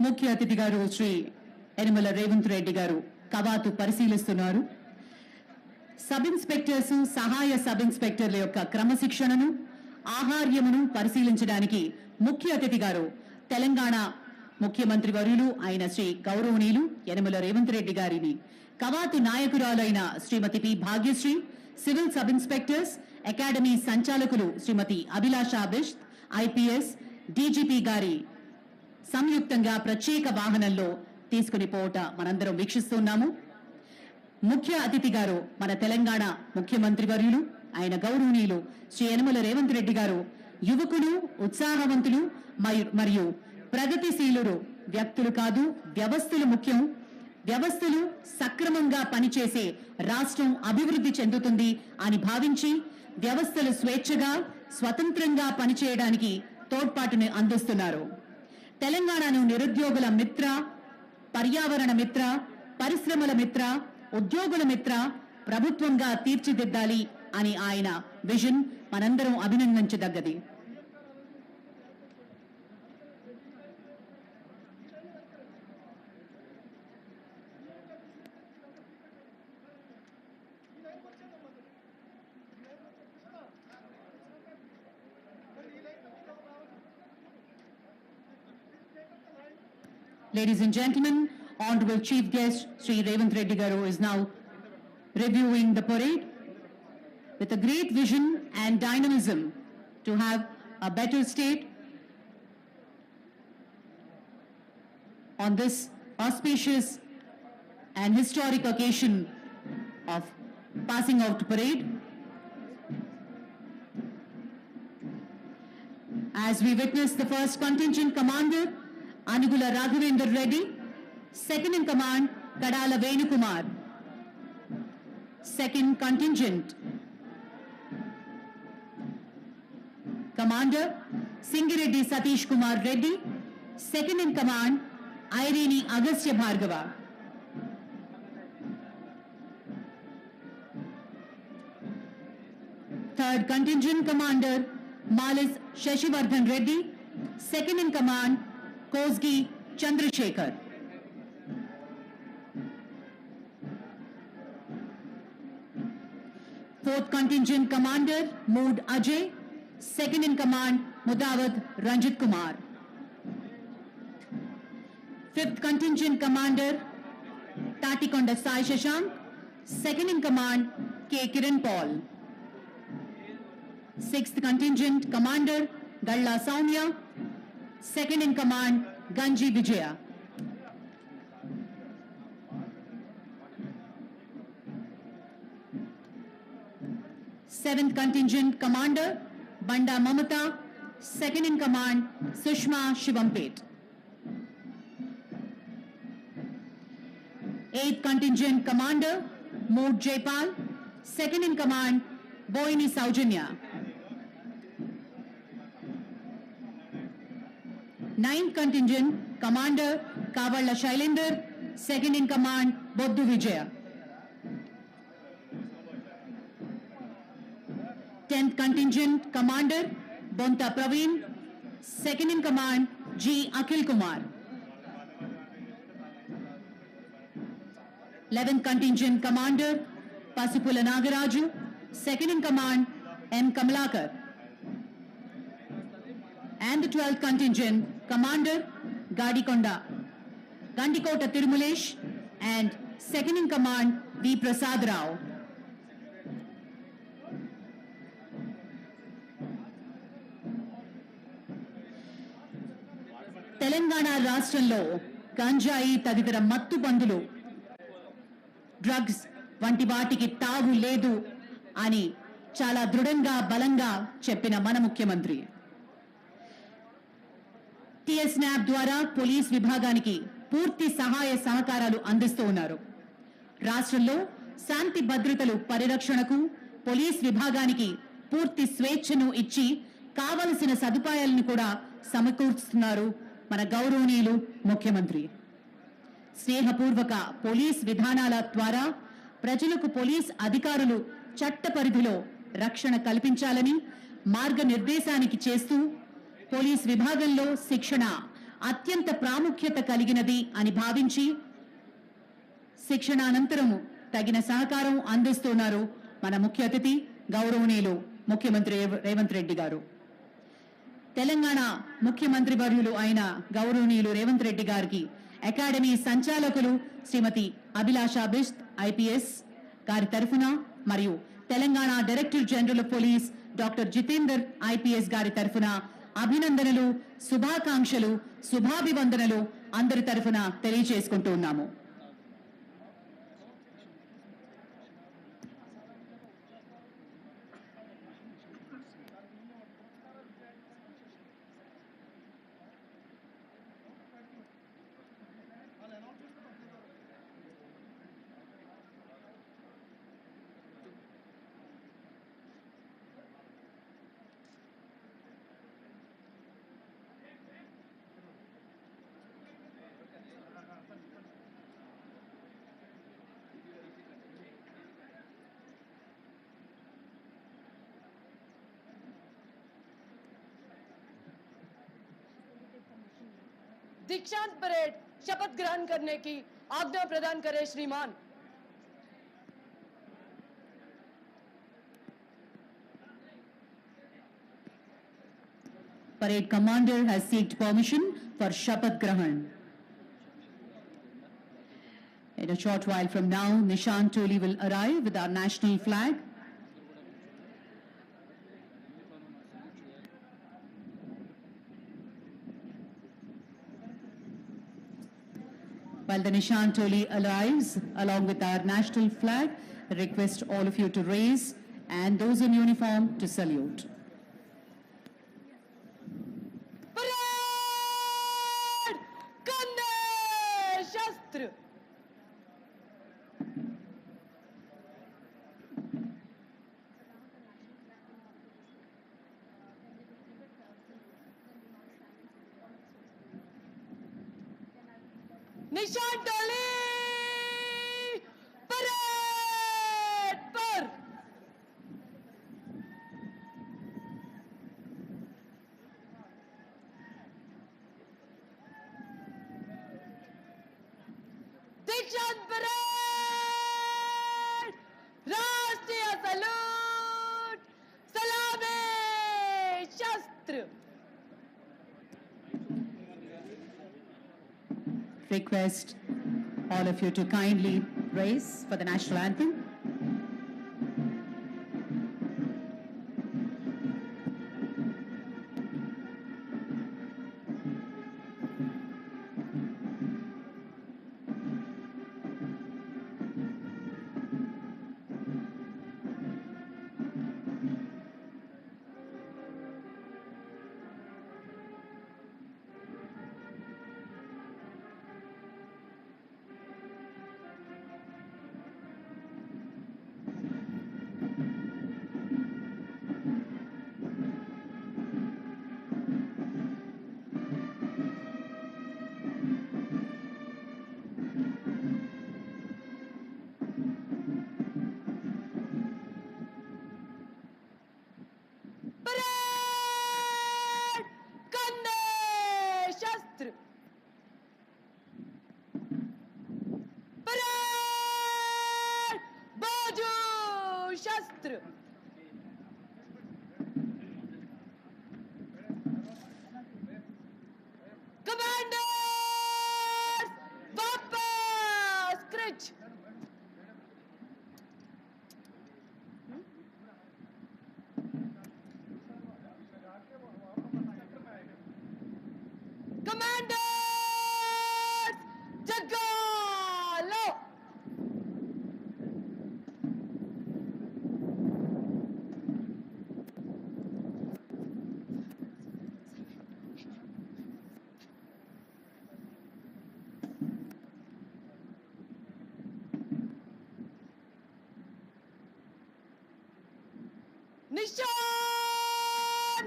ముఖ్య అతిథి గారు శ్రీ యనమల రేవంత్ రెడ్డి గారు కవాతు పరిశీలిస్తున్నారు. సబ్ ఇన్స్పెక్టర్స్, సహాయ సబ్ ఇన్స్పెక్టర్ల యొక్క క్రమశిక్షణను, ఆహార్యమును పరిశీలించడానికి ముఖ్య అతిథి గారు తెలంగాణ ముఖ్యమంత్రి వర్యులు అయిన శ్రీ గౌరవనీయులు యనమల రేవంత్ రెడ్డి గారిని, కవాతు నాయకురాలైన Shrimati P Bhagyashree, civil sub inspectors academy సంచాలకులు శ్రీమతి అభిలాషా బిష్ట్, ఐపీఎస్, డీజీపీ గారి సంయుక్తంగా ప్రత్యేక వాహనంలో తీసుకుని పోవట మనందరం వీక్షిస్తున్నాము. ముఖ్య అతిథి గారు మన తెలంగాణ ముఖ్యమంత్రి వర్యులు ఆయన గౌరవనీయులు శ్రీ యనమల రేవంత్ రెడ్డి గారు యువకులు, ఉత్సాహవంతులు మరియు ప్రగతిశీలురు వ్యక్తులు కాదు, వ్యవస్థలు ముఖ్యం. వ్యవస్థలు సక్రమంగా పనిచేసే రాష్ట్రం అభివృద్ధి చెందుతుంది అని భావించి వ్యవస్థలు స్వేచ్ఛగా, స్వతంత్రంగా పనిచేయడానికి తోడ్పాటుని అందిస్తున్నారు. తెలంగాణను నిరుద్యోగుల మిత్ర, పర్యావరణ మిత్ర, పరిశ్రమల మిత్ర, ఉద్యోగుల మిత్ర ప్రభుత్వంగా తీర్చిదిద్దాలి అని ఆయన విజన్ మనందరం అభినందించదగ్గది. Ladies and gentlemen, Honorable Chief Guest Sri Revanth Reddy Garu is now reviewing the parade with a great vision and dynamism to have a better state. On this auspicious and historic occasion of passing out parade, as we witness the first contingent commander Anugula Raghavendra Reddy, second in command Kadala Venukumar, second contingent commander Singireddy Satish Kumar Reddy, second in command Irene Agastya Bhargava, third contingent commander Malis Shashivardhan Reddy, second in command Kosgi Chandrasekhar, fourth contingent commander Mood Ajay, second in command Mudavad Ranjit Kumar, fifth contingent commander Tatikonda Sai Shashank, second in command K. Kiran Paul, sixth contingent commander Galla Soumya, second in command Ganji Vijaya, seventh contingent commander Banda Mamata, second in command Sushma Shivampet, eighth contingent commander Mood Jaipal, second in command Boini Saujanya, ninth contingent commander Kavalla Shailender, second in command Boddu Vijaya, 10th contingent commander Bonta Praveen, second in command G. Akhil Kumar, 11th contingent commander Pasupula Nagaraju, second in command M. Kamalakar, and the 12th contingent commander Gandikota Tirumulesh, and second in command V. Prasad Rao. Telangana రాష్ట్రంలో గంజాయి తదితర మత్తు మందులు, drugs వంటి వాటికి తావు లేదు అని చాలా దృఢంగా, బలంగా చెప్పిన మన ముఖ్యమంత్రి టీఎస్నాప్ ద్వారా పోలీస్ విభాగానికి పూర్తి సహాయ సహకారాలు అందిస్తూ ఉన్నారు. రాష్ట్రంలో శాంతి భద్రతలు పరిరక్షణకు పోలీస్ విభాగానికి పూర్తి స్వేచ్ఛను ఇచ్చి కావలసిన సదుపాయాలను కూడా సమకూరుస్తున్నారు మన గౌరవనీయులు ముఖ్యమంత్రి. స్నేహపూర్వక పోలీస్ విధానాల ద్వారా ప్రజలకు పోలీస్ అధికారులు చట్ట పరిధిలో రక్షణ కల్పించాలని మార్గనిర్దేశానికి చేస్తూ పోలీస్ విభాగంలో శిక్షణ అత్యంత ప్రాముఖ్యత కలిగినది అని భావించి శిక్షణ అనంతరము తగిన సహకారం అందిస్తున్నారు మన ముఖ్య అతిథి గౌరవనీయులు ముఖ్యమంత్రి రేవంత్ రెడ్డి గారు. తెలంగాణ ముఖ్యమంత్రి వర్యులు అయిన గౌరవనీయులు రేవంత్ రెడ్డి గారికి అకాడమీ సంచాలకులు శ్రీమతి అభిలాష బిష్ట్ ఐపీఎస్ గారి తరఫున మరియు Telangana director general of police doctor Jitender IPS గారి తరఫున అభినందనలు, శుభాకాంక్షలు, శుభాభివందనలు అందరి తరఫున తెలియజేసుకుంటూ ఉన్నాము. दीक्षांत परेड शपथ ग्रहण करने की आज्ञा प्रदान करें श्रीमान. Parade commander has sought permission for Shapath Grahan. In a short while from now, Nishan Toli will arrive with our national flag. While the Nishan Toli arrives along with our national flag, I request all of you to raise and those in uniform to salute. Parade कंधे शस्त्र. निशान टोली parade पर. दीक्षांत parade राष्ट्रीय salute सलामी शस्त्र. Request all of you to kindly raise for the national anthem. Parade कंधे शस्त्र. परेड बाजू शस्त्र. कमांडर्स वापस क्रिच. कमांडर्स जगालो. निशान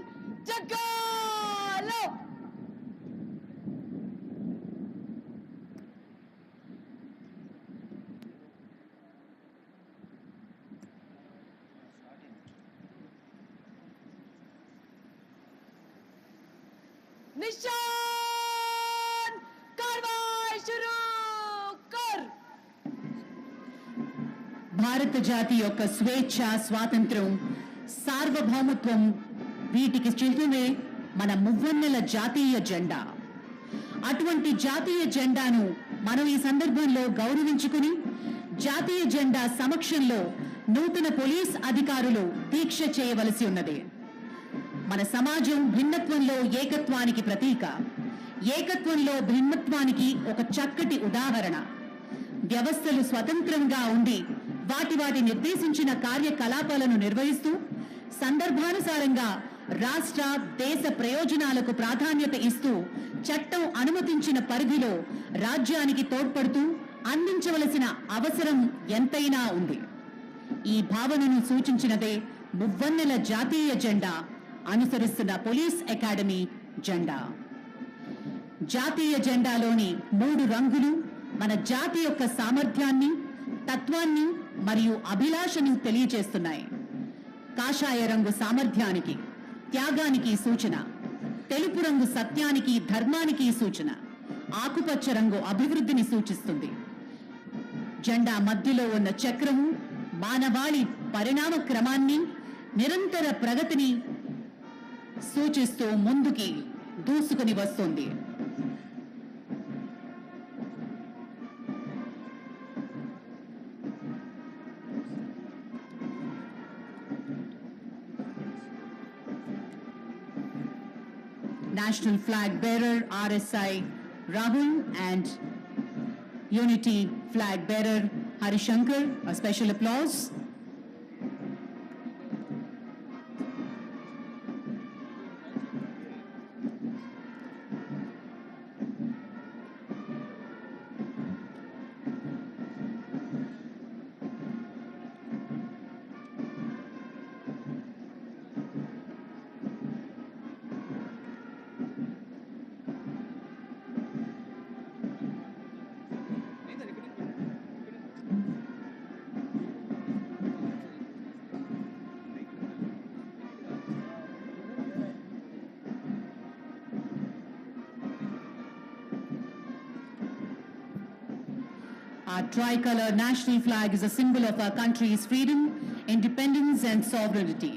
जगालो. निशान భారత జాతి యొక్క స్వేచ్ఛ, స్వాతంత్రం, సార్వభౌమత్వం వీటికి చిహ్నమే మన మువ్వన్నెల జాతీయ జెండా. అటువంటి జాతీయ జెండాను మనం ఈ సందర్భంలో గౌరవించుకుని జాతీయ జెండా సమక్షంలో నూతన పోలీస్ అధికారులు దీక్ష చేయవలసి ఉన్నది. మన సమాజం భిన్నత్వంలో ఏకత్వానికి ప్రతీక, ఏకత్వంలో భిన్నత్వానికి ఒక చక్కటి ఉదాహరణ. వ్యవస్థలు స్వతంత్రంగా ఉండి వాటి నిర్దేశించిన కార్యకలాపాలను నిర్వహిస్తూ సందర్భానుసారంగా రాష్ట్ర, దేశ ప్రయోజనాలకు ప్రాధాన్యత ఇస్తూ చట్టం అనుమతించిన పరిధిలో రాజ్యానికి తోడ్పడుతూ అందించవలసిన అవసరం ఎంతైనా ఉంది. ఈ భావనను సూచించినదే మువ్వన్నెల జాతీయ జెండా, అనుసరిస్తున్న పోలీస్ అకాడమీ జెండా. జాతీయ జెండాలోని 3 రంగులు మన జాతి యొక్క సామర్థ్యాన్ని, తత్వాన్ని మరియు అభిలాషను తెలియజేస్తున్నాయి. కాషాయ రంగు సామర్థ్యానికి, త్యాగానికి సూచన. తెలుపు రంగు సత్యానికి, ధర్మానికి సూచన. ఆకుపచ్చ రంగు అభివృద్ధిని సూచిస్తుంది. జెండా మధ్యలో ఉన్న చక్రము మానవాళి పరిణామ క్రమాన్ని, నిరంతర ప్రగతిని సూచిస్తూ ముందుకి దూసుకుని వస్తుంది. National Flag Bearer RSI Rahul and Unity Flag Bearer Harishankar, a special applause. Our tricolor national flag is a symbol of our country's freedom, independence and sovereignty.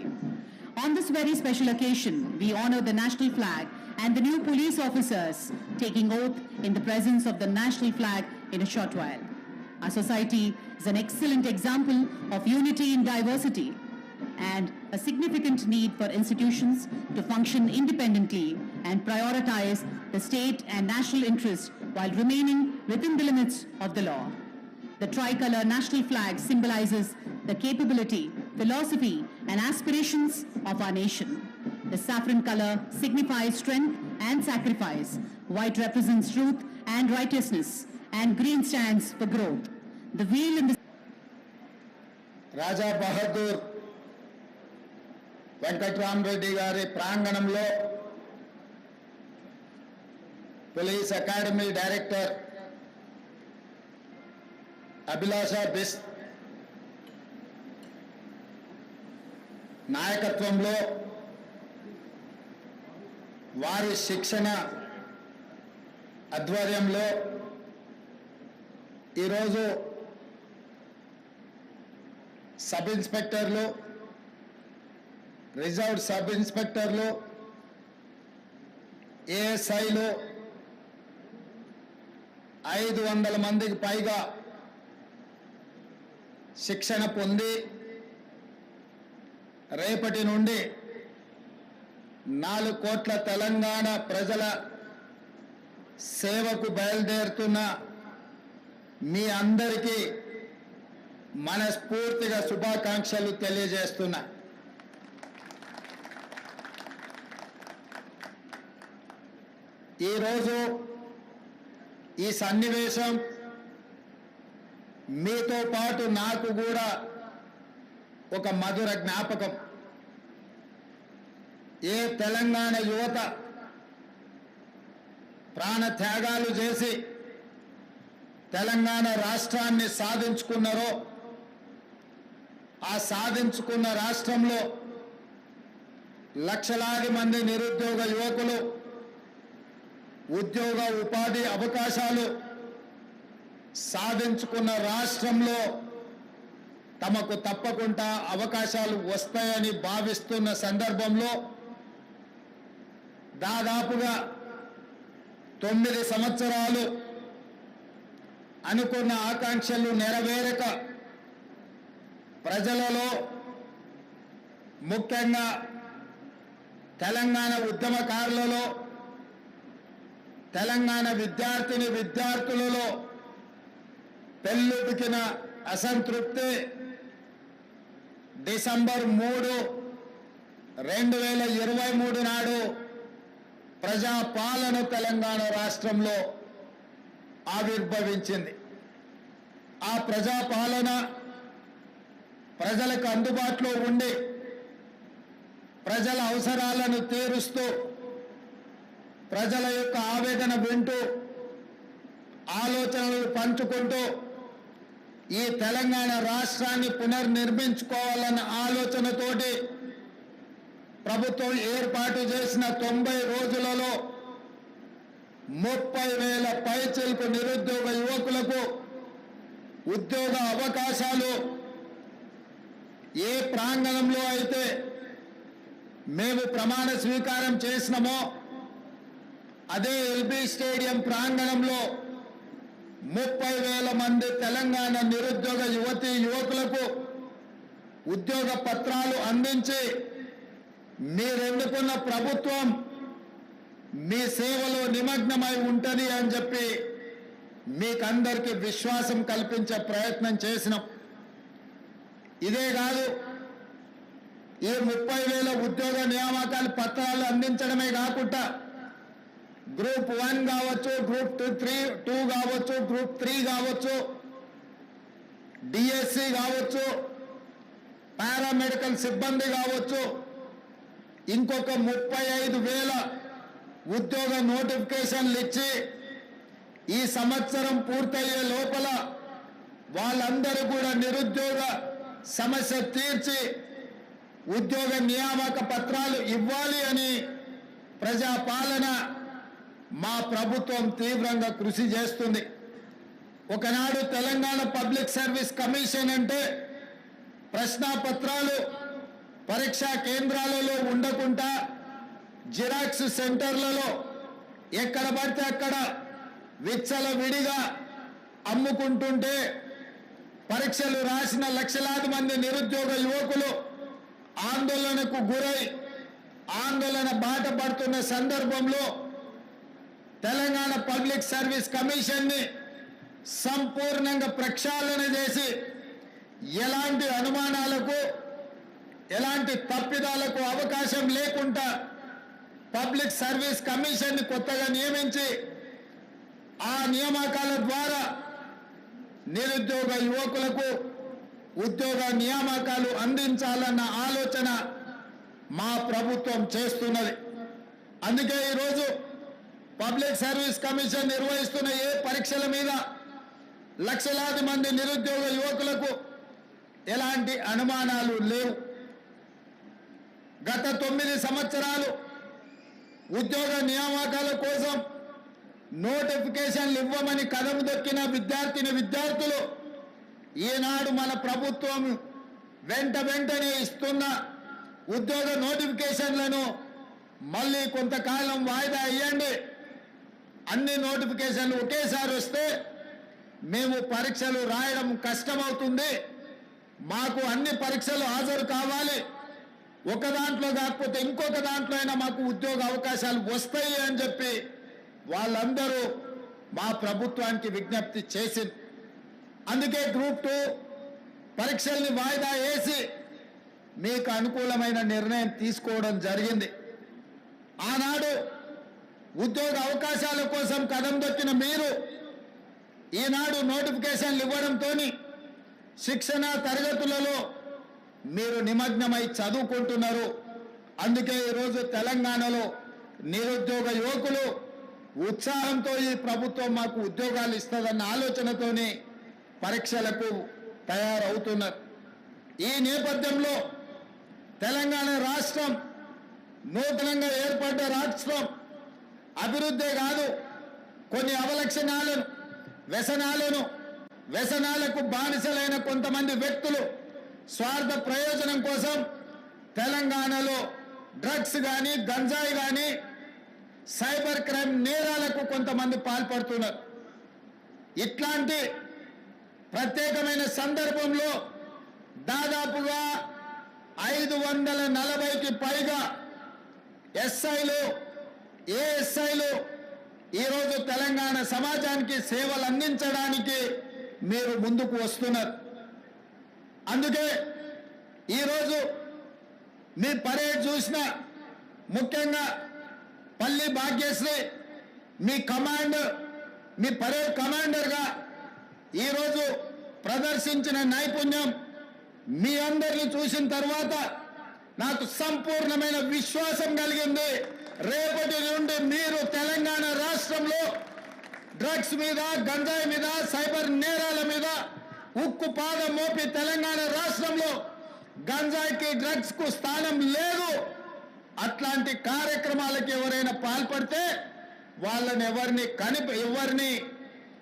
On this very special occasion, we honor the national flag and the new police officers taking oath in the presence of the national flag in a short while. Our society is an excellent example of unity in diversity and a significant need for institutions to function independently and prioritize the state and national interest while remaining within the limits of the law. The tricolor national flag symbolizes the capability, philosophy, and aspirations of our nation. The saffron color signifies strength and sacrifice. White represents truth and righteousness, and green stands for growth. The wheel in the రాజా బహదూర్ వెంకట్రామరెడ్డి గారి ప్రాంగణంలో police academy director అభిలాష బిస్ నాయకత్వంలో వారి శిక్షణ ఆధ్వర్యంలో ఈరోజు sub ఇన్స్పెక్టర్లు, reserve sub ఇన్స్పెక్టర్లు, ఏఎస్ఐలు 500 మందికి పైగా శిక్షణ పొంది రేపటి నుండి 4 కోట్ల తెలంగాణ ప్రజల సేవకు బయలుదేరుతున్న మీ అందరికీ మనస్ఫూర్తిగా శుభాకాంక్షలు తెలియజేస్తున్నా. ఈరోజు ఈ సన్నివేశం మీతో పాటు నాకు కూడా ఒక మధుర జ్ఞాపకం. ఏ తెలంగాణ యువత ప్రాణ త్యాగాలు చేసి తెలంగాణ రాష్ట్రాన్ని సాధించుకున్నారో, ఆ సాధించుకున్న రాష్ట్రంలో లక్షలాది మంది నిరుద్యోగ యువకులు ఉద్యోగ ఉపాధి అవకాశాలు సాధించుకున్న రాష్ట్రంలో తమకు తప్పకుండా అవకాశాలు వస్తాయని భావిస్తున్న సందర్భంలో దాదాపుగా 9 సంవత్సరాలు అనుకున్న ఆకాంక్షలు నెరవేరక ప్రజలలో ముఖ్యంగా తెలంగాణ ఉద్యమకారులలో తెలంగాణ విద్యార్థులలో పెల్లుబికిన అసంతృప్తి డిసెంబర్ 3, 2023 నాడు ప్రజాపాలన తెలంగాణ రాష్ట్రంలో ఆవిర్భవించింది. ఆ ప్రజాపాలన ప్రజలకు అందుబాటులో ఉండి ప్రజల అవసరాలను తీరుస్తూ ప్రజల యొక్క ఆవేదన వింటూ ఆలోచనలు పంచుకుంటూ ఈ తెలంగాణ రాష్ట్రాన్ని పునర్నిర్మించుకోవాలన్న ఆలోచనతోటి ప్రభుత్వం ఏర్పాటు చేసిన 90 రోజులలో 30,000 పైచిలకు నిరుద్యోగ యువకులకు ఉద్యోగ అవకాశాలు ఏ ప్రాంగణంలో అయితే మేము ప్రమాణ స్వీకారం చేసినామో అదే ఎల్బీ స్టేడియం ప్రాంగణంలో 30,000 మంది తెలంగాణ నిరుద్యోగ యువకులకు ఉద్యోగ పత్రాలు అందించి మీరెన్నుకున్న ప్రభుత్వం మీ సేవలో నిమగ్నమై ఉంటుంది అని చెప్పి మీకందరికీ విశ్వాసం కల్పించే ప్రయత్నం చేసినాం. ఇదే కాదు, ఈ 30,000 ఉద్యోగ నియామకాల పత్రాలు అందించడమే కాకుండా గ్రూప్ 1 కావచ్చు, గ్రూప్ 2 కావచ్చు, గ్రూప్ 3 కావచ్చు, డిఎస్సి కావచ్చు, పారామెడికల్ సిబ్బంది కావచ్చు, ఇంకొక 35,000 ఉద్యోగ నోటిఫికేషన్లు ఇచ్చి ఈ సంవత్సరం పూర్తయ్యే లోపల వాళ్ళందరూ కూడా నిరుద్యోగ సమస్య తీర్చి ఉద్యోగ నియామక పత్రాలు ఇవ్వాలి అని ప్రజాపాలన మా ప్రభుత్వం తీవ్రంగా కృషి చేస్తుంది. ఒకనాడు తెలంగాణ పబ్లిక్ సర్వీస్ కమిషన్ అంటే ప్రశ్నాపత్రాలు పరీక్షా కేంద్రాలలో ఉండకుండా జిరాక్స్ సెంటర్లలో ఎక్కడ పడితే అక్కడ విచ్చలవిడిగా అమ్ముకుంటుంటే పరీక్షలు రాసిన లక్షలాది మంది నిరుద్యోగ యువకులు ఆందోళనకు గురై ఆందోళన బాట పడుతున్న సందర్భంలో తెలంగాణ పబ్లిక్ సర్వీస్ కమిషన్ని సంపూర్ణంగా ప్రక్షాళన చేసి ఎలాంటి అనుమానాలకు ఎలాంటి తప్పిదాలకు అవకాశం లేకుండా పబ్లిక్ సర్వీస్ కమిషన్ని కొత్తగా నియమించి ఆ నియామకాల ద్వారా నిరుద్యోగ యువకులకు ఉద్యోగ నియామకాలు అందించాలన్న ఆలోచన మా ప్రభుత్వం చేస్తున్నది. అందుకే ఈరోజు పబ్లిక్ సర్వీస్ కమిషన్ నిర్వహిస్తున్న ఏ పరీక్షల మీద లక్షలాది మంది నిరుద్యోగ యువకులకు ఎలాంటి అనుమానాలు లేవు. గత 9 సంవత్సరాలు ఉద్యోగ నియామకాల కోసం నోటిఫికేషన్లు ఇవ్వమని కదము దొక్కిన విద్యార్థులు ఈనాడు మన ప్రభుత్వం వెంటనే ఇస్తున్న ఉద్యోగ నోటిఫికేషన్లను మళ్ళీ కొంతకాలం వాయిదా ఇవ్వండి, అన్ని నోటిఫికేషన్లు ఒకేసారి వస్తే మేము పరీక్షలు రాయడం కష్టమవుతుంది, మాకు అన్ని పరీక్షలు హాజరు కావాలి, ఒక దాంట్లో కాకపోతే ఇంకొక దాంట్లో అయినా మాకు ఉద్యోగ అవకాశాలు వస్తాయి అని చెప్పి వాళ్ళందరూ మా ప్రభుత్వానికి విజ్ఞప్తి చేసింది. అందుకే గ్రూప్ 2 పరీక్షల్ని వాయిదా వేసి మీకు అనుకూలమైన నిర్ణయం తీసుకోవడం జరిగింది. ఆనాడు ఉద్యోగ అవకాశాల కోసం కదం దొక్కిన మీరు ఈనాడు నోటిఫికేషన్లు ఇవ్వడంతో శిక్షణ తరగతులలో మీరు నిమగ్నమై చదువుకుంటున్నారు. అందుకే ఈరోజు తెలంగాణలో నిరుద్యోగ యువకులు ఉత్సాహంతో ఈ ప్రభుత్వం మాకు ఉద్యోగాలు ఇస్తుందన్న ఆలోచనతోనే పరీక్షలకు తయారవుతున్నారు. ఈ నేపథ్యంలో తెలంగాణ రాష్ట్రం నూతనంగా ఏర్పడ్డ రాష్ట్రం అభివృద్ధే కాదు, కొన్ని అవలక్షణాలను వ్యసనాలకు బానిసలైన కొంతమంది వ్యక్తులు స్వార్థ ప్రయోజనం కోసం తెలంగాణలో డ్రగ్స్ కానీ గంజాయి కానీ సైబర్ క్రైమ్ నేరాలకు కొంతమంది పాల్పడుతున్నారు. ఇట్లాంటి ప్రత్యేకమైన సందర్భంలో దాదాపుగా 540కి పైగా ఎస్ఐలు ఏఎస్ఐలు ఈరోజు తెలంగాణ సమాజానికి సేవలు అందించడానికి మీరు ముందుకు వస్తున్నారు. అందుకే ఈరోజు మీ పరేడ్ చూసిన ముఖ్యంగా పల్లి భాగ్యశ్రీ మీ పరేడ్ కమాండర్గా ఈరోజు ప్రదర్శించిన నైపుణ్యం మీ అందరిని చూసిన తర్వాత నాకు సంపూర్ణమైన విశ్వాసం కలిగింది. రేపటి నుండి మీరు తెలంగాణ రాష్ట్రంలో డ్రగ్స్ మీద, గంజాయి మీద, సైబర్ నేరాల మీద ఉక్కు పాదం మోపి తెలంగాణ రాష్ట్రంలో గంజాయికి డ్రగ్స్ కు స్థానం లేదు. అట్లాంటి కార్యక్రమాలకు ఎవరైనా పాల్పడితే వాళ్ళని ఎవరిని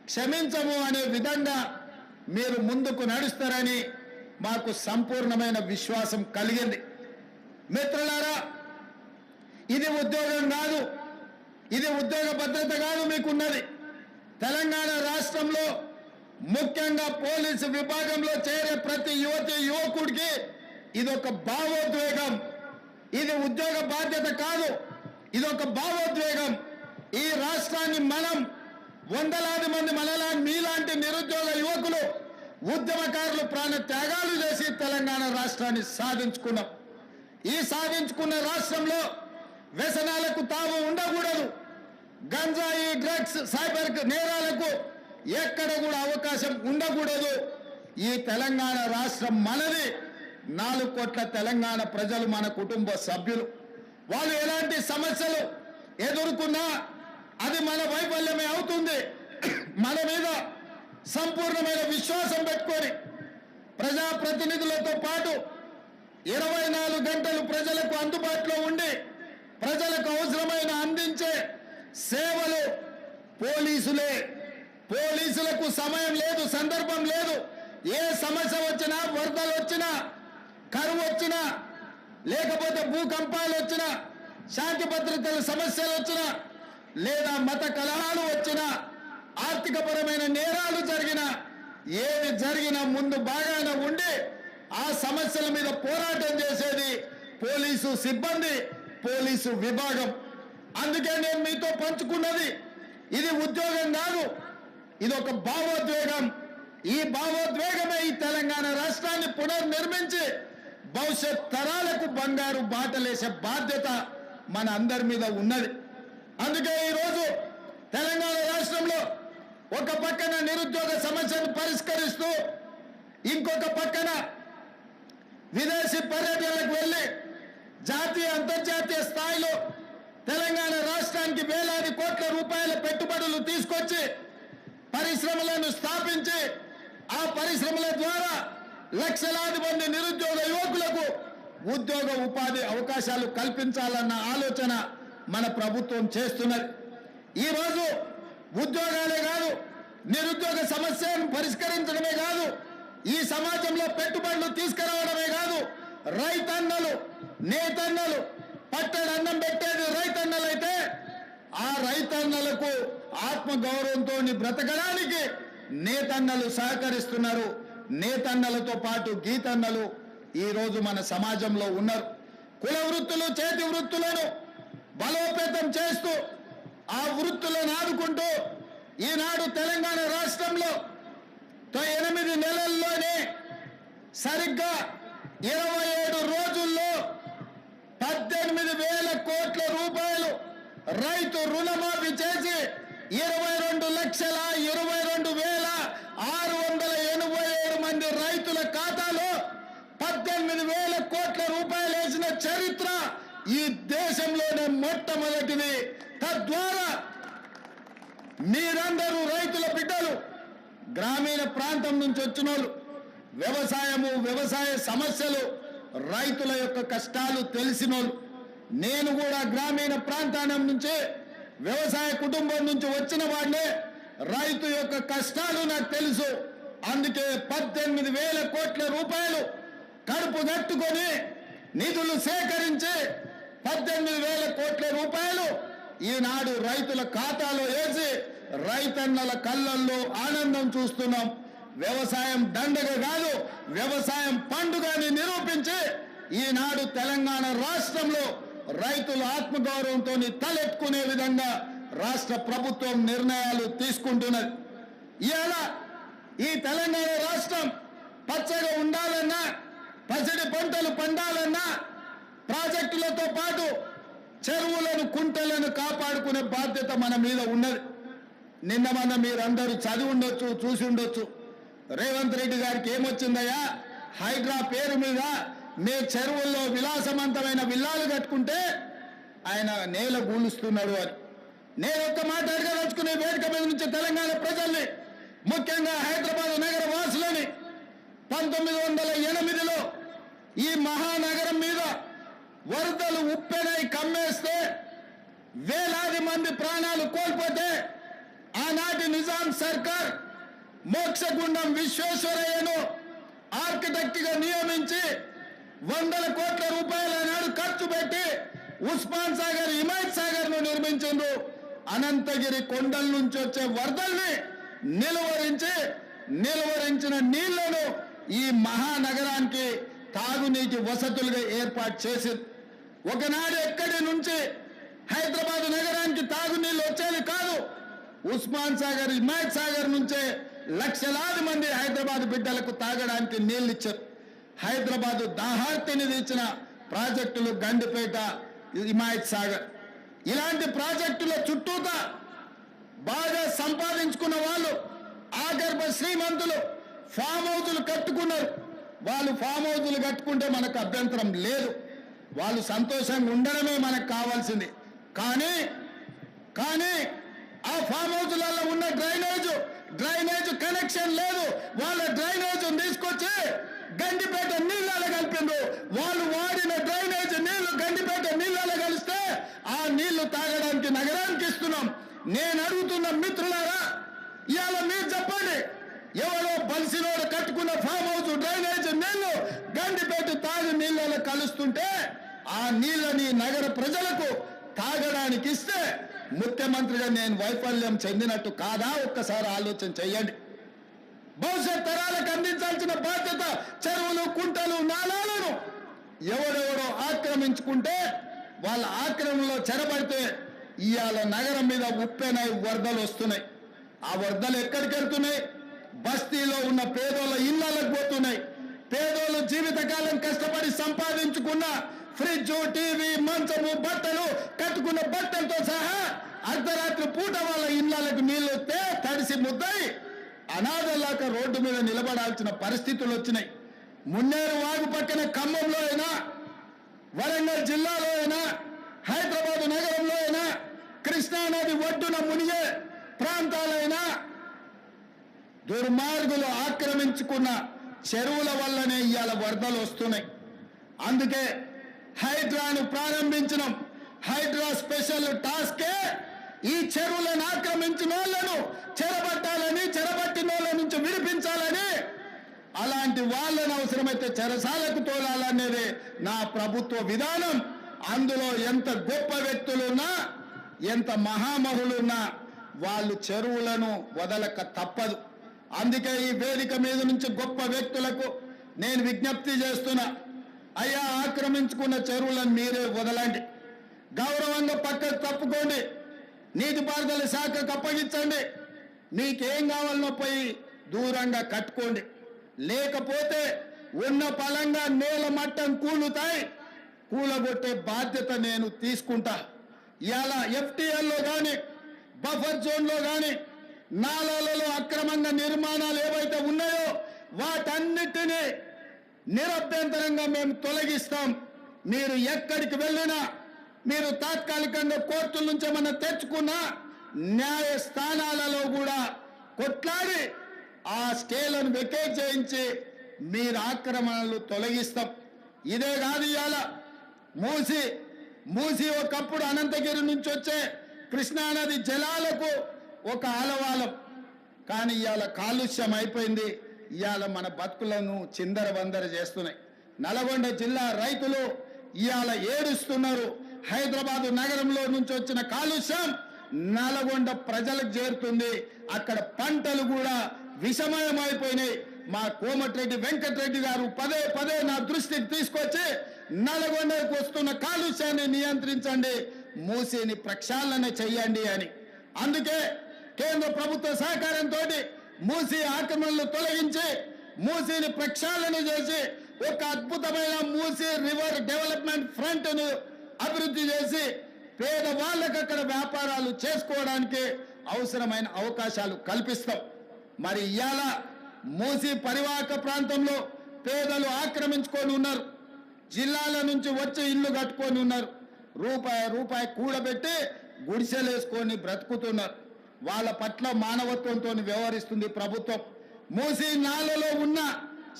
క్షమించము అనే విధంగా మీరు ముందుకు నడుస్తారని మాకు సంపూర్ణమైన విశ్వాసం కలిగింది. మిత్రులారా, ఇది ఉద్యోగం కాదు, ఇది ఉద్యోగ భద్రత కాదు మీకున్నది. తెలంగాణ రాష్ట్రంలో ముఖ్యంగా పోలీసు విభాగంలో చేరే ప్రతి యువకుడికి ఇది ఒక భావోద్వేగం. ఇది ఉద్యోగ బాధ్యత కాదు, ఇది ఒక భావోద్వేగం. ఈ రాష్ట్రాన్ని మనం వందలాది మంది మీలాంటి నిరుద్యోగ యువకులు, ఉద్యమకారులు ప్రాణ త్యాగాలు చేసి తెలంగాణ రాష్ట్రాన్ని సాధించుకున్నాం. ఈ సాధించుకున్న రాష్ట్రంలో వ్యసనాలకు తావు ఉండకూడదు. గంజాయి, డ్రగ్స్, సైబర్ నేరాలకు ఎక్కడ కూడా అవకాశం ఉండకూడదు. ఈ తెలంగాణ రాష్ట్రం మనది. 4 కోట్ల తెలంగాణ ప్రజలు మన కుటుంబ సభ్యులు. వాళ్ళు ఎలాంటి సమస్యలు ఎదుర్కొన్నా అది మన వైఫల్యమే అవుతుంది. మన మీద సంపూర్ణమైన విశ్వాసం పెట్టుకొని ప్రజాప్రతినిధులతో పాటు 24 గంటలు ప్రజలకు అందుబాటులో ఉండి ప్రజలకు అవసరమైన అందించే సేవలు పోలీసులే. పోలీసులకు సమయం లేదు, సందర్భం లేదు. ఏ సమస్య వచ్చినా, వరదలు వచ్చినా, కరువు వచ్చినా, లేకపోతే భూకంపాలు వచ్చినా, శాంతి భద్రతల సమస్యలు వచ్చినా, లేదా మత కలహాలు వచ్చినా, ఆర్థికపరమైన నేరాలు జరిగినా, ఏది జరిగినా ముందు బాగానే ఉండి ఆ సమస్యల మీద పోరాటం చేసేది పోలీసు సిబ్బంది, పోలీసు విభాగం. అందుకే నేను మీతో పంచుకున్నది ఇది ఉద్యోగం కాదు, ఇది ఒక భావోద్వేగం. ఈ భావోద్వేగమే ఈ తెలంగాణ రాష్ట్రాన్ని పునర్నిర్మించి భవిష్యత్ తరాలకు బంగారు బాటలేసే బాధ్యత మన అందరి మీద ఉన్నది. అందుకే ఈరోజు తెలంగాణ రాష్ట్రంలో ఒక పక్కన నిరుద్యోగ సమస్యను పరిష్కరిస్తూ ఇంకొక పక్కన విదేశీ పర్యటనలకు వెళ్ళి జాతీయ అంతర్జాతీయ స్థాయిలో తెలంగాణ రాష్ట్రానికి వేలాది కోట్ల రూపాయల పెట్టుబడులు తీసుకొచ్చి పరిశ్రమలను స్థాపించి ఆ పరిశ్రమల ద్వారా లక్షలాది మంది నిరుద్యోగ యువకులకు ఉద్యోగ ఉపాధి అవకాశాలు కల్పించాలన్న ఆలోచన మన ప్రభుత్వం చేస్తున్నది. ఈరోజు ఉద్యోగాలే కాదు, నిరుద్యోగ సమస్యను పరిష్కరించడమే కాదు, ఈ సమాజంలో పెట్టుబడులు తీసుకురావడమే కాదు, రైతన్నలు, నేతన్నలు, పట్టణ అన్నం పెట్టేది రైతన్నలైతే ఆ రైతన్నలకు ఆత్మగౌరవంతో బ్రతకడానికి నేతన్నలు సహకరిస్తున్నారు. నేతన్నలతో పాటు గీతన్నలు ఈరోజు మన సమాజంలో ఉన్నారు. కుల వృత్తులు, చేతి వృత్తులను బలోపేతం చేస్తూ ఆ వృత్తులను ఆదుకుంటూ ఈనాడు తెలంగాణ రాష్ట్రంలో 8 నెలల్లోనే సరిగ్గా 27 రోజుల్లో 18,000 కోట్ల రూపాయలు రైతు రుణమాఫీ చేసి 22,22,687 మంది రైతుల ఖాతాలో 18,000 కోట్ల రూపాయలు వేసిన చరిత్ర ఈ దేశంలోనే మొట్టమొదటిది. తద్వారా మీరందరూ రైతుల బిడ్డలు, గ్రామీణ ప్రాంతం నుంచి వచ్చిన వాళ్ళు, వ్యవసాయ సమస్యలు, రైతుల యొక్క కష్టాలు తెలిసినోళ్ళు. నేను కూడా గ్రామీణ ప్రాంతాల నుంచి, వ్యవసాయ కుటుంబం నుంచి వచ్చిన వాడినే. రైతు యొక్క కష్టాలు నాకు తెలుసు. అందుకే 18,000 కోట్ల రూపాయలు కడుపు కట్టుకొని నిధులు సేకరించి 18,000 కోట్ల రూపాయలు ఈనాడు రైతుల ఖాతాలో వేసి రైతన్నల కళ్ళల్లో ఆనందం చూస్తున్నాం. వ్యవసాయం దండగ కాదు, వ్యవసాయం పండుగని నిరూపించి ఈనాడు తెలంగాణ రాష్ట్రంలో రైతుల ఆత్మగౌరవంతో తలెత్తుకునే విధంగా రాష్ట్ర ప్రభుత్వం నిర్ణయాలు తీసుకుంటున్నది. ఇవాళ ఈ తెలంగాణ రాష్ట్రం పచ్చగా ఉండాలన్నా, పసిడి పంటలు పండాలన్నా ప్రాజెక్టులతో పాటు చెరువులను, కుంటలను కాపాడుకునే బాధ్యత మన మీద ఉన్నది. నిన్న మన మీరందరూ చదివి ఉండొచ్చు, చూసి ఉండొచ్చు. రేవంత్ రెడ్డి గారికి ఏమొచ్చిందయ్యా, హైడ్రా పేరు మీద మీ చెరువుల్లో విలాసవంతమైన విల్లాలు కట్టుకుంటే ఆయన నేల గూలుస్తున్నాడు అని. నేను ఒక్క మాట అడగదలుచుకునే వేదిక మీద నుంచి తెలంగాణ ప్రజల్ని, ముఖ్యంగా హైదరాబాద్ నగర వాసులని, 1908లో ఈ మహానగరం మీద వరదలు ఉప్పెనై కమ్మేస్తే వేలాది మంది ప్రాణాలు కోల్పోతే ఆనాటి నిజాం సర్కార్ మోక్షగుండం విశ్వేశ్వరయ్యను ఆర్కిటెక్ట్ గా నియమించి 100 కోట్ల రూపాయల నాడు ఖర్చు పెట్టి ఉస్మాన్ సాగర్, హిమాయత్ సాగర్ ను నిర్మించిండు. అనంతగిరి కొండల నుంచి వచ్చే వరదల్ని నిలువరించిన నీళ్లను ఈ మహానగరానికి తాగునీటి వసతులుగా ఏర్పాటు చేసింది. ఒకనాడు ఎక్కడి నుంచి హైదరాబాద్ నగరానికి తాగునీళ్ళు వచ్చేది కాదు. ఉస్మాన్ సాగర్, హిమాయత్ సాగర్ నుంచే లక్షలాది మంది హైదరాబాద్ బిడ్డలకు తాగడానికి నీళ్లు ఇచ్చారు. హైదరాబాద్ దాహార్తిని తీర్చిన ప్రాజెక్టులు గండిపేట, హిమాయత్ సాగర్. ఇలాంటి ప్రాజెక్టుల చుట్టూత బాగా సంపాదించుకున్న వాళ్ళు, ఆగర్భ శ్రీమంతులు ఫామ్ హౌజులు కట్టుకున్నారు. వాళ్ళు ఫామ్ హౌజులు కట్టుకుంటే మనకు అభ్యంతరం లేదు, వాళ్ళు సంతోషంగా ఉండడమే మనకు కావాల్సింది. కానీ ఆ ఫామ్ హౌజులలో ఉన్న డ్రైనేజ్ కనెక్షన్ లేదు. వాళ్ళ డ్రైనేజ్ తీసుకొచ్చి గండిపేట నీళ్ళలో కలిపిండ్రు. వాళ్ళు వాడిన డ్రైనేజ్ నీళ్లు గండిపేట నీళ్ళలో కలిస్తే ఆ నీళ్లు తాగడానికి నగరానికి ఇస్తున్నాం. నేను అడుగుతున్న మిత్రులారా, ఇవాళ మీరు చెప్పండి, ఎవరో బలిసినోడు కట్టుకున్న ఫామ్ హౌస్ డ్రైనేజ్ నీళ్లు గండిపేట తాగు నీళ్ళలో కలుస్తుంటే ఆ నీళ్ళని నగర ప్రజలకు తాగడానికి ఇస్తే ముఖ్యమంత్రిగా నేను వైఫల్యం చెందినట్టు కాదా? ఒక్కసారి ఆలోచన చెయ్యండి. భవిష్యత్ తరాలకు అందించాల్సిన బాధ్యత చెరువులు, కుంటలు, నాలాలను ఎవరెవరో ఆక్రమించుకుంటే వాళ్ళ ఆక్రమణలో చెరబడితే ఇవాళ నగరం మీద ఉప్పెనై వరదలు వస్తున్నాయి. ఆ వరదలు ఎక్కడికి వెళ్తున్నాయి? బస్తీలో ఉన్న పేదోళ్ళ ఇళ్లకు పోతున్నాయి. పేదోళ్ళు జీవితకాలం కష్టపడి సంపాదించుకున్న ఫ్రిడ్జ్, టీవీ, మంచము, బట్టలు, కట్టుకున్న బట్టలతో సహా అర్ధరాత్రి పూట వాళ్ళ ఇళ్లకు నీళ్లు వస్తే తడిసి ముద్దయి అనాథలాగా రోడ్డు మీద నిలబడాల్సిన పరిస్థితులు వచ్చినాయి. మున్నేరు వాగు పక్కన ఖమ్మంలో అయినా, వరంగల్ జిల్లాలో అయినా, హైదరాబాద్ నగరంలో అయినా, కృష్ణానది ఒడ్డున మునిగే ప్రాంతాలైనా దుర్మార్గులు ఆక్రమించుకున్న చెరువుల వల్లనే ఇవాళ వరదలు వస్తున్నాయి. అందుకే హైడ్రాను ప్రారంభించడం. హైడ్రా స్పెషల్ టాస్కే ఈ చెరువులను ఆక్రమించిన వాళ్ళను చెరబట్టాలని, చెరబట్టిన వాళ్ళ నుంచి విడిపించాలని, అలాంటి వాళ్ళను అవసరమైతే చెరసాలకు తోలాలనేది నా ప్రభుత్వ విధానం. అందులో ఎంత గొప్ప వ్యక్తులున్నా, ఎంత మహామహులున్నా వాళ్ళు చెరువులను వదలక తప్పదు. అందుకే ఈ వేదిక మీద నుంచి గొప్ప వ్యక్తులకు నేను విజ్ఞప్తి చేస్తున్నా, అయ్యా, ఆక్రమించుకున్న చెరువులను మీరే వదలండి, గౌరవంగా పక్కకు తప్పుకోండి, నీటిపారుదల శాఖకు అప్పగించండి, మీకేం కావాలనో పోయి దూరంగా కట్టుకోండి. లేకపోతే ఉన్న పలంగా నేల మట్టం కూలగొట్టే బాధ్యత నేను తీసుకుంటా. ఇలా ఎఫ్టీఎల్లో కానీ, బఫర్ జోన్లో కానీ, నాలాలలో అక్రమంగా నిర్మాణాలు ఏవైతే ఉన్నాయో వాటన్నిటినీ నిరభ్యంతరంగా మేము తొలగిస్తాం. మీరు ఎక్కడికి వెళ్ళినా, మీరు తాత్కాలికంగా కోర్టుల నుంచి ఏమన్నా తెచ్చుకున్నా న్యాయస్థానాలలో కూడా కొట్లాడి ఆ స్టేలను వెకేట్ చేయించి మీరు ఆక్రమణలు తొలగిస్తాం. ఇదే కాదు, ఇవాళ మూసి ఒకప్పుడు అనంతగిరి నుంచి వచ్చే కృష్ణానది జలాలకు ఒక ఆలవాలం. కానీ ఇవాళ కాలుష్యం అయిపోయింది. ఇవాళ మన బతుకులను చిందరవందర చేస్తున్నాయి. నల్గొండ జిల్లా రైతులు ఇవాళ ఏడుస్తున్నారు. హైదరాబాదు నగరంలో నుంచి వచ్చిన కాలుష్యం నల్గొండ ప్రజలకు చేరుతుంది. అక్కడ పంటలు కూడా విషమయమైపోయినాయి. మా కోమటిరెడ్డి వెంకటరెడ్డి గారు పదే పదే నా దృష్టికి తీసుకొచ్చి నల్గొండకు వస్తున్న కాలుష్యాన్ని నియంత్రించండి, మూసీని ప్రక్షాళన చెయ్యండి అని. అందుకే కేంద్ర ప్రభుత్వ సహకారంతో మూసీ ఆక్రమణలు తొలగించి మూసీని ప్రక్షాళన చేసి ఒక అద్భుతమైన మూసీ రివర్ డెవలప్మెంట్ ఫ్రంట్ ను అభివృద్ధి చేసి పేదవాళ్ళకు అక్కడ వ్యాపారాలు చేసుకోవడానికి అవసరమైన అవకాశాలు కల్పిస్తాం. మరి ఇవాళ మూసీ పరివాహక ప్రాంతంలో పేదలు ఆక్రమించుకొని ఉన్నారు. జిల్లాల నుంచి వచ్చి ఇల్లు కట్టుకొని ఉన్నారు. రూపాయి కూడబెట్టి గుడిసెలేసుకొని బ్రతుకుతున్నారు. వాళ్ళ పట్ల మానవత్వంతో వ్యవహరిస్తుంది ప్రభుత్వం. మూసీ నాలలో ఉన్న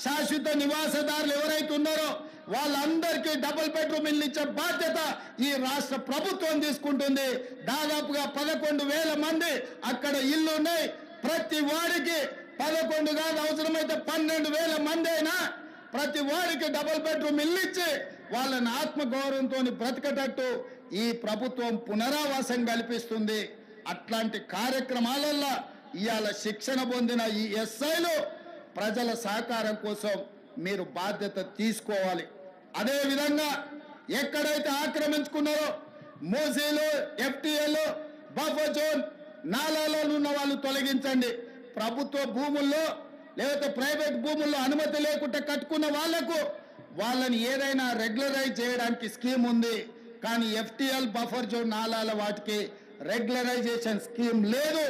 శాశ్వత నివాసదారులు ఎవరైతే ఉన్నారో వాళ్ళందరికీ డబుల్ బెడ్రూమ్ ఇల్లు ఇచ్చే బాధ్యత ఈ రాష్ట్ర ప్రభుత్వం తీసుకుంటుంది. దాదాపుగా 11,000 మంది అక్కడ ఇల్లు ఉన్నాయి. ప్రతి వాడికి 11 కాదు, అవసరమైతే 12,000 మంది అయినా ప్రతి వాడికి డబుల్ బెడ్రూమ్ ఇల్లు ఇచ్చి వాళ్ళని ఆత్మగౌరవంతో బ్రతకటట్టు ఈ ప్రభుత్వం పునరావాసం కల్పిస్తుంది. అట్లాంటి కార్యక్రమాలలో ఇవాళ శిక్షణ పొందిన ఈ ఎస్ఐలు ప్రజల సహకారం కోసం మీరు బాధ్యత తీసుకోవాలి. అదే విధంగా ఎక్కడైతే ఆక్రమించుకున్నారో మూసీలు, ఎఫ్టీఎల్, బఫర్ జోన్, నాలాలో ఉన్న వాళ్ళు తొలగించండి. ప్రభుత్వ భూముల్లో లేకపోతే ప్రైవేట్ భూముల్లో అనుమతి లేకుండా కట్టుకున్న వాళ్లకు వాళ్ళని ఏదైనా రెగ్యులరైజ్ చేయడానికి స్కీమ్ ఉంది. కానీ ఎఫ్టీఎల్, బఫర్ జోన్, నాలాల వాటికి రెగ్యులరైజేషన్ స్కీమ్ లేదు.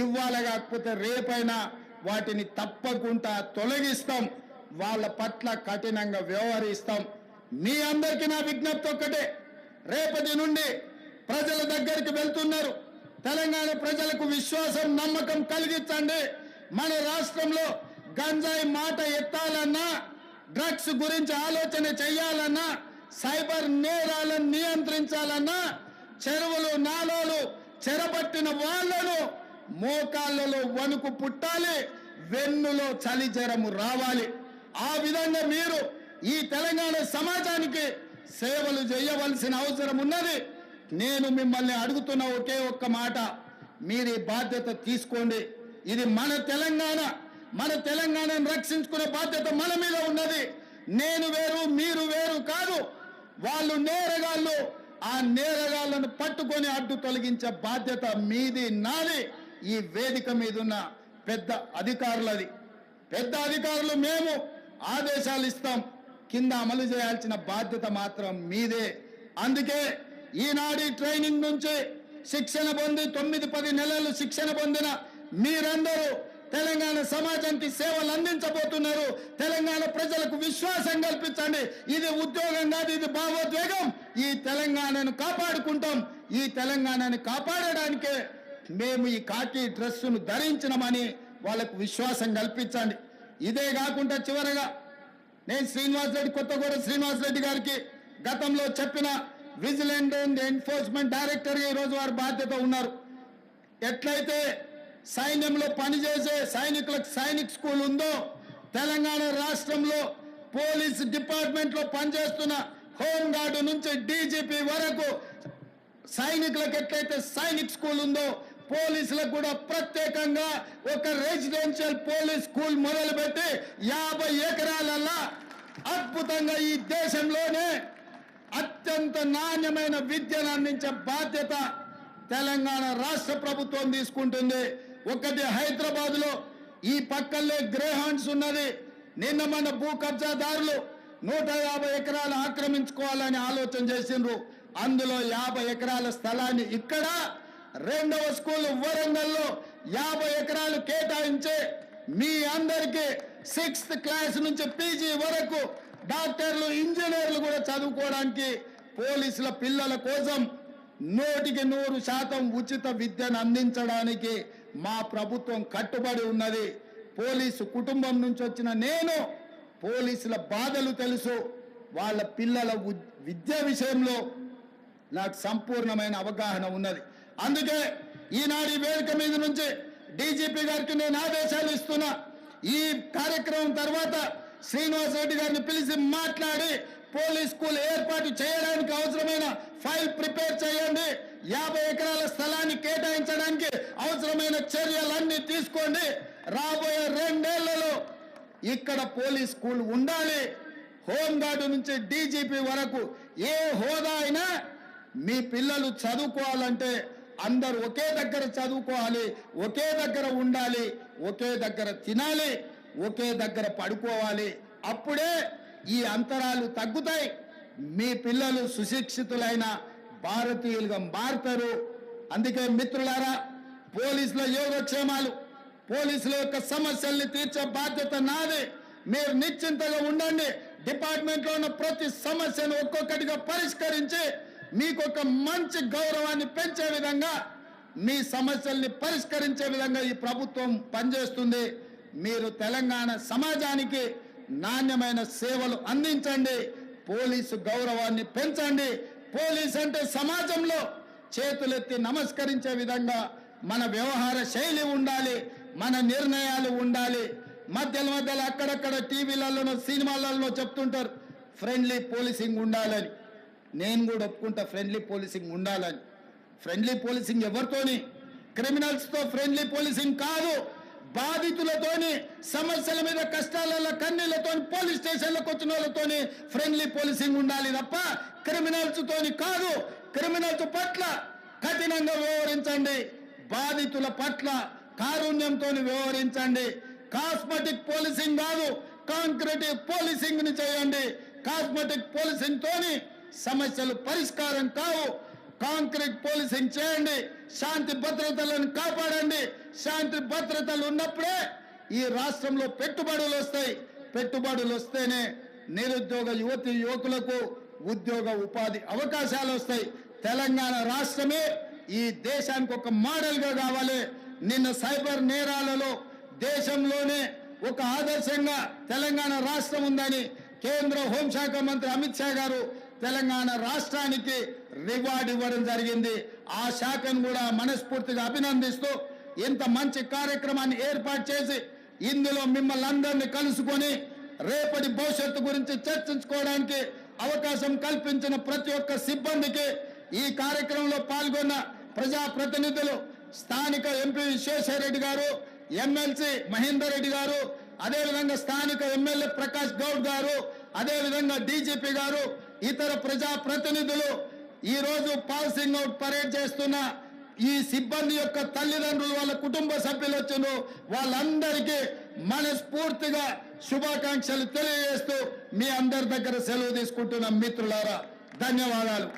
ఇవ్వాలి, కాకపోతే రేపైనా వాటిని తప్పకుండా తొలగిస్తాం. వాళ్ళ పట్ల కఠినంగా వ్యవహరిస్తాం. మీ అందరికీ నా విజ్ఞప్తి ఒక్కటే, రేపటి నుండి ప్రజల దగ్గరికి వెళ్తున్నారు. తెలంగాణ ప్రజలకు విశ్వాసం, నమ్మకం కలిగించండి. మన రాష్ట్రంలో గంజాయి మాట ఎత్తాలన్నా, డ్రగ్స్ గురించి ఆలోచన చేయాలన్నా, సైబర్ నేరాలను నియంత్రించాలన్నా, చెరువులు, నాలాలు చెరబట్టిన వాళ్లను మోకాళ్ళలో వణుకు పుట్టాలి, వెన్నులో చలి జ్వరము రావాలి. ఆ విధంగా మీరు ఈ తెలంగాణ సమాజానికి సేవలు చేయవలసిన అవసరం ఉన్నది. నేను మిమ్మల్ని అడుగుతున్న ఒకే ఒక్క మాట, మీరు ఈ బాధ్యత తీసుకోండి. ఇది మన తెలంగాణ. మన తెలంగాణను రక్షించుకునే బాధ్యత మన మీద ఉన్నది. నేను వేరు, మీరు వేరు కాదు. వాళ్ళు నేరగాళ్ళు. ఆ నేరగాళ్లను పట్టుకొని అడ్డు తొలగించే బాధ్యత మీది, నాది. ఈ వేదిక మీద ఉన్న పెద్ద అధికారులది. పెద్ద అధికారులు మేము ఆదేశాలు ఇస్తాం, కింద అమలు చేయాల్సిన బాధ్యత మాత్రం మీదే. అందుకే ఈనాడు ట్రైనింగ్ నుంచి శిక్షణ పొంది 9-10 నెలలు శిక్షణ పొందిన మీరందరూ తెలంగాణ సమాజానికి సేవలు అందించబోతున్నారు. తెలంగాణ ప్రజలకు విశ్వాసం కల్పించండి. ఇది ఉద్యోగం కాదు, ఇది భావోద్వేగం. ఈ తెలంగాణను కాపాడుకుంటాం. ఈ తెలంగాణని కాపాడడానికే మేము ఈ కాకి డ్రెస్సును ధరించినమని వాళ్ళకు విశ్వాసం కల్పించండి. ఇదే కాకుండా చివరగా నేను కొత్తగూడ శ్రీనివాస్ రెడ్డి గారికి గతంలో చెప్పిన విజిలెంట్ అండ్ ఎన్ఫోర్స్మెంట్ డైరెక్టర్గా ఈరోజు వారు బాధ్యత ఉన్నారు. ఎట్లయితే సైన్యంలో పనిచేసే సైనికులకు సైనిక్ స్కూల్ ఉందో, తెలంగాణ రాష్ట్రంలో పోలీస్ డిపార్ట్మెంట్ లో పనిచేస్తున్న హోంగార్డు నుంచి డీజీపీ వరకు సైనికులకు ఎట్లయితే సైనిక్ స్కూల్ ఉందో, పోలీసులకు కూడా ప్రత్యేకంగా ఒక రెసిడెన్షియల్ పోలీస్ స్కూల్ మొదలుపెట్టి 50 ఎకరాలల్లా అద్భుతంగా ఈ దేశంలోనే అత్యంత నాణ్యమైన విద్యను అందించే బాధ్యత తెలంగాణ రాష్ట్ర ప్రభుత్వం తీసుకుంటుంది. ఒకటి హైదరాబాద్ లో ఈ పక్కనే గ్రేహాండ్స్ ఉన్నది. నిన్న మన భూ కబ్జాదారులు 150 ఎకరాలు ఆక్రమించుకోవాలని ఆలోచన చేసిండ్రు. అందులో 50 ఎకరాల స్థలాన్ని ఇక్కడ, రెండవ స్కూల్ వరంగల్లో 50 ఎకరాలు కేటాయించి మీ అందరికీ 6th క్లాస్ నుంచి పీజీ వరకు డాక్టర్లు, ఇంజనీర్లు కూడా చదువుకోవడానికి పోలీసుల పిల్లల కోసం 100% ఉచిత విద్యను అందించడానికి మా ప్రభుత్వం కట్టుబడి ఉన్నది. పోలీసు కుటుంబం నుంచి వచ్చిన నేను పోలీసుల బాధలు తెలుసు. వాళ్ళ పిల్లల విద్య విషయంలో నాకు సంపూర్ణమైన అవగాహన ఉన్నది. అందుకే ఈనాడు వేదిక మీద నుంచి డీజీపీ గారికి నేను ఆదేశాలు ఇస్తున్నా. ఈ కార్యక్రమం తర్వాత శ్రీనివాస్ రెడ్డి గారిని పిలిచి మాట్లాడి పోలీస్ స్కూల్ ఏర్పాటు చేయడానికి అవసరమైన ఫైల్ ప్రిపేర్ చేయండి. 50 ఎకరాల స్థలాన్ని కేటాయించడానికి అవసరమైన చర్యలన్నీ తీసుకోండి. రాబోయే 2 ఏళ్లలో ఇక్కడ పోలీస్ స్కూల్ ఉండాలి. హోంగార్డు నుంచి డీజీపీ వరకు ఏ హోదా అయినా మీ పిల్లలు చదువుకోవాలంటే అందరూ ఒకే దగ్గర చదువుకోవాలి, ఒకే దగ్గర ఉండాలి, ఒకే దగ్గర తినాలి, ఒకే దగ్గర పడుకోవాలి. అప్పుడే ఈ అంతరాలు తగ్గుతాయి. మీ పిల్లలు సుశిక్షితులైన భారతీయులుగా మారుతారు. అందుకే మిత్రులారా, పోలీసుల యోగక్షేమాలు, పోలీసుల యొక్క సమస్యల్ని తీర్చే బాధ్యత నాది. మీరు నిశ్చింతగా ఉండండి. డిపార్ట్మెంట్లో ఉన్న ప్రతి సమస్యను ఒక్కొక్కటిగా పరిష్కరించి మీకు ఒక మంచి గౌరవాన్ని పెంచే విధంగా, మీ సమస్యల్ని పరిష్కరించే విధంగా ఈ ప్రభుత్వం పనిచేస్తుంది. మీరు తెలంగాణ సమాజానికి నాణ్యమైన సేవలు అందించండి. పోలీసు గౌరవాన్ని పెంచండి. పోలీస్ అంటే సమాజంలో చేతులెత్తి నమస్కరించే విధంగా మన వ్యవహార శైలి ఉండాలి, మన నిర్ణయాలు ఉండాలి. మధ్యలో అక్కడక్కడ టీవీలలో సినిమాలలో చెప్తుంటారు ఫ్రెండ్లీ పోలీసింగ్ ఉండాలని. నేను కూడా ఒప్పుకుంటా ఫ్రెండ్లీ పోలీసింగ్ ఉండాలని. ఫ్రెండ్లీ పోలీసింగ్ ఎవరితోని? క్రిమినల్స్తో ఫ్రెండ్లీ పోలీసింగ్ కాదు. బాధితులతోని, సమస్యల మీద కష్టాలలో కన్నీళ్లతో పోలీస్ స్టేషన్లకు వచ్చిన వాళ్ళతోని ఫ్రెండ్లీ పోలీసింగ్ ఉండాలి తప్ప క్రిమినల్స్ తోని కాదు. క్రిమినల్స్ పట్ల కఠినంగా వ్యవహరించండి, బాధితుల పట్ల కారుణ్యంతో వ్యవహరించండి. కాస్మెటిక్ పోలీసింగ్ కాదు, కాంక్రీట్ పోలీసింగ్ ని చేయండి. కాస్మెటిక్ పోలీసింగ్ తోని సమస్యలు పరిష్కారం కావు. కాంక్రీట్ పోలీసింగ్ చేయండి. శాంతి భద్రతలను కాపాడండి. శాంతి భద్రతలు ఉన్నప్పుడే ఈ రాష్ట్రంలో పెట్టుబడులు వస్తాయి. పెట్టుబడులు వస్తేనే నిరుద్యోగ యువతి యువకులకు ఉద్యోగ ఉపాధి అవకాశాలు వస్తాయి. తెలంగాణ రాష్ట్రమే ఈ దేశానికి ఒక మోడల్గా కావాలి. నిన్న సైబర్ నేరాలలో దేశంలోనే ఒక ఆదర్శంగా తెలంగాణ రాష్ట్రం ఉందని కేంద్ర హోంశాఖ మంత్రి అమిత్ షా గారు తెలంగాణ రాష్ట్రానికి రివార్డు ఇవ్వడం జరిగింది. ఆ శాఖను కూడా మనస్ఫూర్తిగా అభినందిస్తూ ఇంత మంచి కార్యక్రమాన్ని ఏర్పాటు చేసి ఇందులో మిమ్మల్ని అందరినీ కలుసుకొని రేపటి భవిష్యత్తు గురించి చర్చించుకోవడానికి అవకాశం కల్పించిన ప్రతి ఒక్క సిబ్బందికి, ఈ కార్యక్రమంలో పాల్గొన్న ప్రజాప్రతినిధులు, స్థానిక ఎంపీ విశ్వేశ్వరరెడ్డి గారు, ఎమ్మెల్సీ మహేందర్ రెడ్డి గారు, అదేవిధంగా స్థానిక ఎమ్మెల్యే ప్రకాష్ గౌడ్ గారు, అదేవిధంగా డీజీపీ గారు, ఇతర ప్రజాప్రతినిధులు, ఈ రోజు పాసింగ్ అవుట్ పరేడ్ చేస్తున్న ఈ సిబ్బంది యొక్క తల్లిదండ్రులు, వాళ్ళ కుటుంబ సభ్యులు వచ్చారు, వాళ్ళందరికీ మనస్ఫూర్తిగా శుభాకాంక్షలు తెలియజేస్తూ మీ అందరి దగ్గర సెలవు తీసుకుంటున్న మిత్రులారా, ధన్యవాదాలు.